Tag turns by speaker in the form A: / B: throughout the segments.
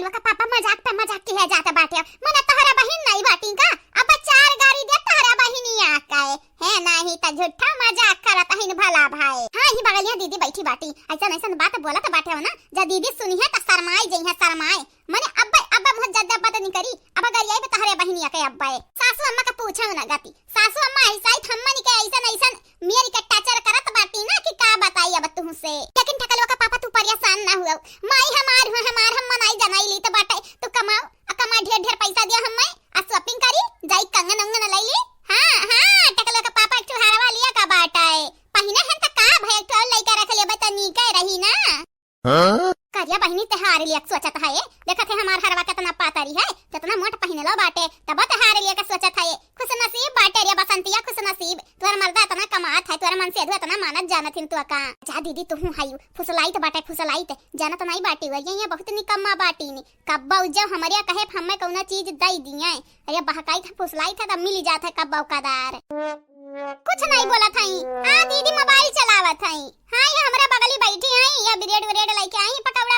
A: टकलवा का पापा मजाक पे मजाक किया जाता बाटे। मने तोहरा बहिन नहीं बाटी का? अब चार गाड़ी दे तोहरा बहिनिया काए है नहीं त झूठा मजाक करत हिन भला भाई। हां ही बगलिया दीदी बैठी बाटी, ऐसा बात बोलत बाटे हो ना, जा दीदी सुनी है त शरमाई जई है शरमाई। मने अब बहुत ज्यादा बात नहीं करी, अब अगर यही तोहरे बहिनिया के अब्बा है। सासू अम्मा का पूछो ना गति, सासू अम्मा ऐसा ही थम्मनी के ऐसा मेरी के टचर करत बाटी ना कि का बताई अब तुमसे। लेकिन टकलवा का पापा तू परेशान ना हुआ, माई हमार हम मनाई जनाई ली तो बाटे तू कमा ढेर पैसा दिया हम आ शॉपिंग करी जाई कंगन अंगन लई ली। हां टकलवा का पापा एक हारवा लिया का बाटाए पहिने हन त का भय तो लइका रख ले बता नी के रही ना। हां करिया बहिनी ते हार लिया सोचत है, देखत है हमार हरवा कितना पातरी है, कितना मोट पहिने लो बाटे तब ते हार लिया का सोचत है। खुश नसीब बाटे रे बसंतिया, खुश नसीब तोर मर्दा इतना कमात है, तोर मन से अधवा इतना मानत जानत हिन तू का। जा दीदी तू हायू फुसलाइत बाटे फुसलाइत जानत नहीं बाटी वही ये बहुत निकम्मा बाटी नी कब्बा उजा हमरिया कहे हमें कौना चीज दई दिए अरे बहकाई था फुसलाई था तब मिल जात है कब्बा औकादार। कुछ नहीं बोला था। हां दीदी मोबाइल चलावत है। हां ये हमरा बगली बैठी है, ये ब्रेड लेके आई पकौड़ा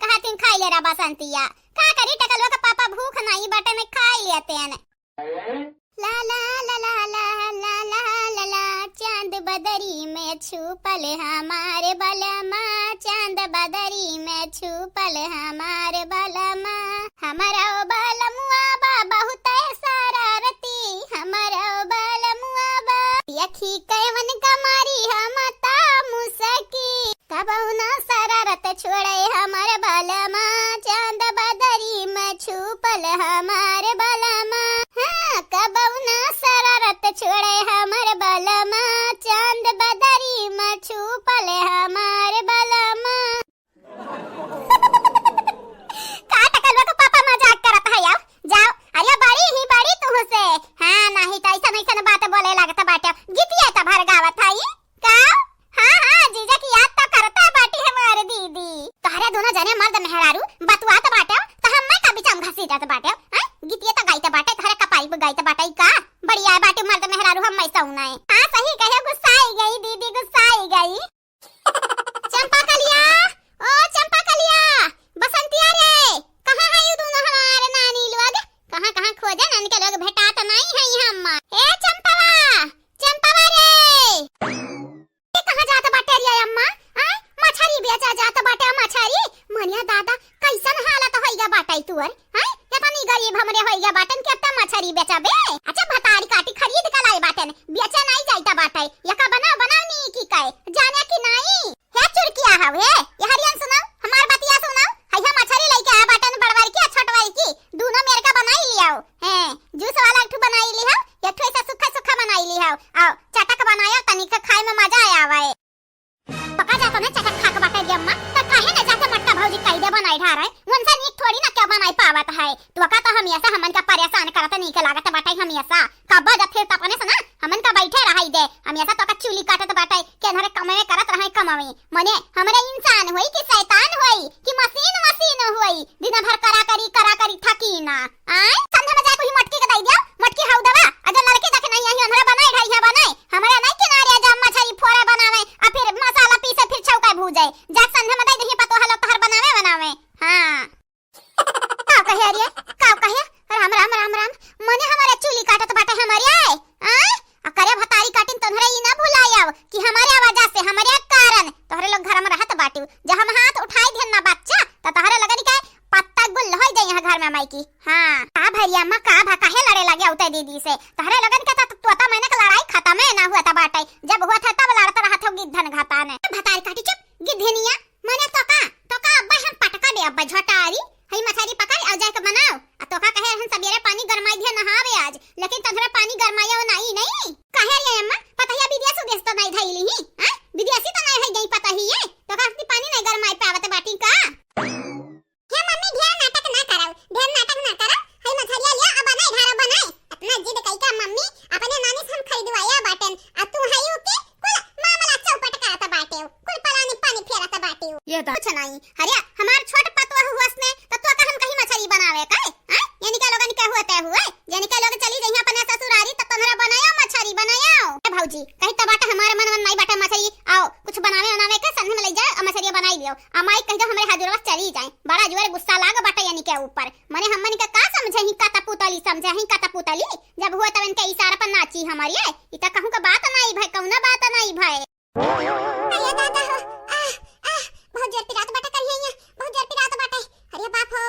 A: कहा तीन खाई ले रा बसंतिया। का करी टकलवा का पापा भूख नहीं बाटे में खाई लेते हैं। ला ला ला ला ला ला ला ला ला चांद बदरी में छुपल हमारे बलमा, चांद बदरी में छुपल हमारे बलमा। हमारा ओ बलमुआ बा बहुत शरारती, हमारा ओ बलमुआ बा यखी कैवन कमारी हम ता मुसकी तब ना शरारत छोड़े हमारे बलमा, चांद बदरी में छुपल हमारे बलमा। हाँ कब ना शरारत छोड़े हमारे बलमा, चांद बदरी में छुपल हमारे बलमा। का टकलवा का पापा मजाक करत है यार, जाओ अरे बड़ी ही बड़ी तुमसे। हां नहीं त ऐसा बात बोले लागत बाटे गीतिया त भर गावत है का। हां जीजा की याद तो करता बाटी हमारे दीदी। तोहरे दोनों जने मर्द मेहरारू बतुआत बाटे त हम का बिचम घसी जात बाटे। हां गीतिया त गाइत बाटे तोहरे कपाई पे गाइत बाटे का बढ़िया बाटे मर्द मेहरारू हम ऐसा उनाए। हां सही कहे गुस्साई गई दीदी गुस्साई गई। चंपा कलिया ओ चंपा कलिया बसंतिया रे कहां है यू दोनों हमारे नानी लोग, कहां खोजे नानी के लोग भेटा तो नहीं है हम। ए चंपा रे कहां जात बाटे रे अम्मा? हां मछरी बेचा जात बाटे मछरी। मनिया दादा कैसन हालत होइगा बाटे तुअर? हां कितनी गरीब हमरे होइगा बाटन के त मछरी बेचबे। अच्छा भतारी काटी खरीद के लाई बाटन बेचे नहीं जाइता बाटे यका बनाओ नी की कहे जाने की नहीं हे चुरकिया हवे ये हरियन सुनाओ हमार बतिया सुनाओ। हैया मछरी लेके आ बाटन बड़वारी की छोटवारी की दोनों मेरे का बनाई लियाओ। हैं जूस वाला एक बनाई लिहाओ एक ठो ऐसा सूखा बनाई लिहाओ। आओ चटक बनाया तनिक खाए में मजा आवे। पका जाता ना चटक खा के बाटे रे अम्मा त काहे न जाके मटका भौजी कैदे बनाई ढा रहे उनसे नीक थोड़ी ना क्या बनाई पावत है। तो का तो हम ऐसा हमन का परेशान करत नहीं के लागत बाटे हम ऐसा कब्बा जब फिर तपने से ना हमन का बैठे रही दे हम ऐसा तो का चूली काटत बाटे के धरे कमावे करत रहे कमावे। मने हमरे इंसान होई कि शैतान होई कि मशीन होई दिन भर करा करी थकी ना। आय संधे में जाए कोई मटकी के दई दियो मटकी हाउ दवा अगर लड़के देखे नहीं यही हमरा बनाई ढाई है बनाई हमरा नहीं किनारे जा मछली फोड़ा बनावे आ फिर मसाला पीसे फिर छौका भूजे जा संधे में दई दही पतो हलो तहर बनावे। हां का कहे रे का कहे राम मने हमारे चूली काटत बाटे हमारे आय करे भतारी काटिन तोहरे ई ना भुलायाव कि हमारे वजह से हमारे कारण तोहरे लोग घर में रहत बाटू जब हम हाथ उठाई देन ना बच्चा त तोहरे लगन के पत्ता गुल होई जाई यहां घर में माई की। हां का भैया अम्मा का भा काहे लड़े लगे उते दीदी से तोहरे लगन के त तोता मैंने का लड़ाई खत्म है ना हुआ था बाटे जब हुआ था तब लड़ता रहा था गिद्धन घाता ने भतारी काटी चुप गिद्धनिया मने तो का अब्बा हम पटका दे अब्बा झटारी हई मछली पकड़ आ जाके बनाओ आ तो का कहे हम सवेरे पानी गरमाई दे नहावे आज लेकिन तोहरा पानी गरमाया नहीं कहे रे अम्मा पता है विदेश उदेश तो नहीं धइली ही। हां विदेशी तो नहीं है गई पता ही है तो का पानी नहीं गरमाई पावत बाटी का। क्या मम्मी ढेर नाटक ना करो हई मछलिया लिया अब बनाई धारा बनाई अपना जिद कई का मम्मी अपने नानी से हम खरीदवाया बाटन आ तू हई ओके कुल मामला चौपट करत बाटे कुल पानी फेरत बाटे ये तो कुछ नहीं हरिया हमार छोट पतवा हुआसने तो का हम कहीं मछली बनावे का। हां यानी का लोगन के हुआ हुए यानी का लोग चली जइहा अपने ससुरारी त तोहरा बनाया मछली बनाया ए भौजी कहीं त बाटा हमारे मन नहीं बाटा मछली आओ कुछ बनावे के संग में ले जाओ मछली बनाई लियो। कहियो अमाई कह दो हमरे हाजुरवा चली जाए बड़ा जोरे गुस्सा लाग बाटे यानी के ऊपर मने हमन के का समझे ही काता पुतली समझे ही काता पुतली जब हुआ तब इनके इशारा पर नाची हमारी है ई त कहूं का बात नहीं भाई कौना बात नहीं भाई अरे दादा हो बहुत जोर पिरात बाटे करिए यहाँ बहुत जोर पिरात बाटे अरे बाप हो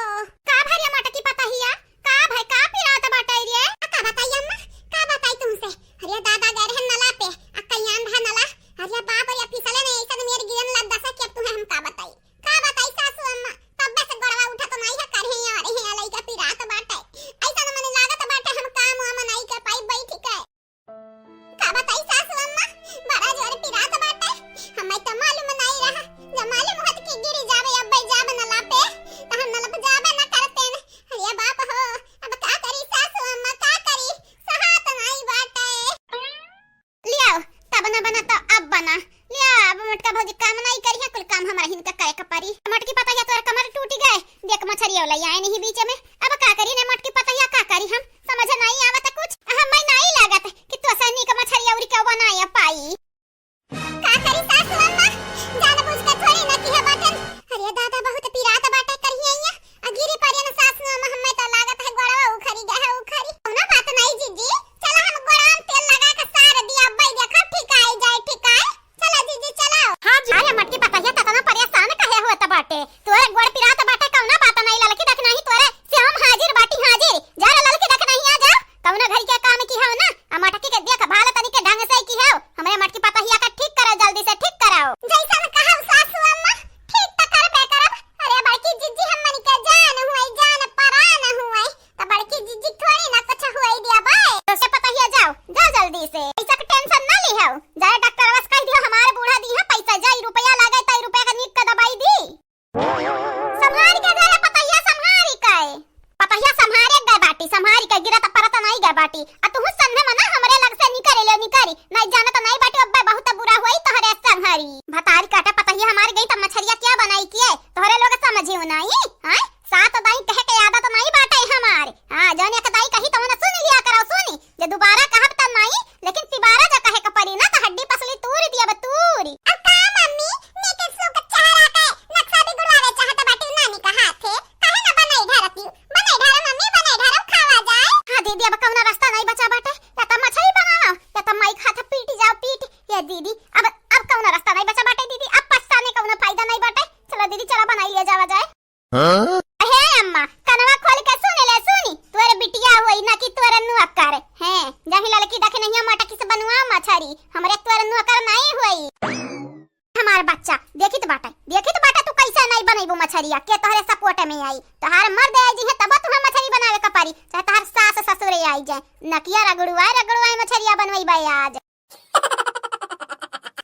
A: का भरिया माटा की पता हिया का भाई का पिरात बाटे रे का बताई अम्मा का बताई तुमसे अरे दादा गए रहन नला पे अकैयान भा नला अरे बाप रे फिसले नहीं ऐसा मेरे गिरन लग दसा कि अब तुम्हें हम का बताई सासू अम्मा तब से गड़वा उठा तो नहीं है करे यार हे अलई का पिरात बाटे ऐसा न मने लागत बाटे हम काम वाम नहीं कर पाई बैठ के का बताई सासू अम्मा बड़ा जोर पिरात बाटे हमें तो मालूम नहीं रहा जब मालूम होत कि गिरी जावे अब जाब नला पे तो हम नला पे जाबे न करते न अरे बाप हो अब का करी सासू अम्मा का करी सहात नहीं बाटे लिया तब न बना तो अब बना लिया अब मटका भौजी काम नहीं करी है कुल काम हमारा हिन का करे कपारी मटकी पता है तोरा कमर टूट गए देख मछरी वाला आए नहीं बीच में अब का करी ने मटकी पता है का करी हम समझ नहीं आवत कुछ हम नहीं लागत कि तो सनी का मछरी औरी का बनाए पाई का करी सासू अम्मा जान बुझ के थोड़ी न की है बटन अरे दादा बहुत पिरात बाटे करिए यहाँ अगिरी परियन सासू अम्मा हमें तो लागत है गड़वा उखरी गए उखरी ना बात नहीं जीजी चला हम गड़ाम तेल लगा के सार दिया भाई देखो ठिकाई जाए ठिकाई चला जीजी चलाओ हां जी अरे मटकी पता है तना परेशान काहे होत बाटे तोरे गोड़ पिरात बाटे कौना बात नहीं ललकी देख नहीं तोरे श्याम हाजिर बाटी हाजिर जरा ललकी देख नहीं आ जा कौना घर के काम की हो ना आ मटकी के देख भाल तनी के ढंग से की हो हमरे मटकी पता हिया का ठीक करो जल्दी से ठीक कराओ जैसा न कहब सासू अम्मा ठीक त करबे करब अरे बड़की जीजी हमन के जान परान हुई त बड़की जीजी थोड़ी ना कुछ हुई दिया भाई तो से पता हिया जाओ जल्दी से ऐसा के टेंशन ना ली हो जाए डॉक्टर बस कह दियो हमारे बूढ़ा दी है पैसा जाई रुपया लागे त रुपया का नीक का दवाई दी संभाल के जरा पता हिया संभारी के पता हिया संभारे गए बाटी संभारी के गिरा त परत नहीं गए बाटी आ तू संधे मना हमरे लग से निकरे ले निकरी नहीं जाना तो नहीं बाटी अब बहुत बुरा हुई तोहरे संभारी भतारी काटा पता हिया हमारे गई त मछरिया क्या बनाई किए तोहरे लोग समझियो नहीं हां सात दाई कह के आदत नहीं बाटे हमारे हां जौन एक दाई कही तो न सुन लिया करो सुनी जे दोबारा कहब त नहीं लेकिन तिबारा जा कहे के परी ना त हड्डी पसली तूर दिया बतूरी अब का मम्मी नीके सो के चारा के नक्शा भी गुड़वावे चाहत बाटी नानी का हाथे काहे ना बनाई धरती बनाई धर मम्मी बनाई धर खावा जाए हां दीदी अब कौना रास्ता नहीं बचा बाटे या त मछली बनाओ या त माई खाता पीट जाओ पीट ये दीदी अब कौना रास्ता नहीं बचा बाटे दीदी अब पछताने कौना फायदा नहीं बाटे चलो दीदी चला बनाई ले जावा जाए हे अम्मा कनवा खोल के सुनी तोरे बिटिया होई ना कि तोरे नुआ कर हैं जही लड़की देखे नहीं मटकी से बनवा मछरी हमरे तोरे नुआ कर नहीं होई हमार बच्चा देखित बाटा तू कैसे नहीं बनैबो मछरिया के तोहरे सपोर्ट में आई तोहार मर्द आई जी है तब तू मछरी बनावे का पारी चाहे तोहार सास ससुर आई जाए नकिया रगड़ुआ मछरिया बनवई बा आज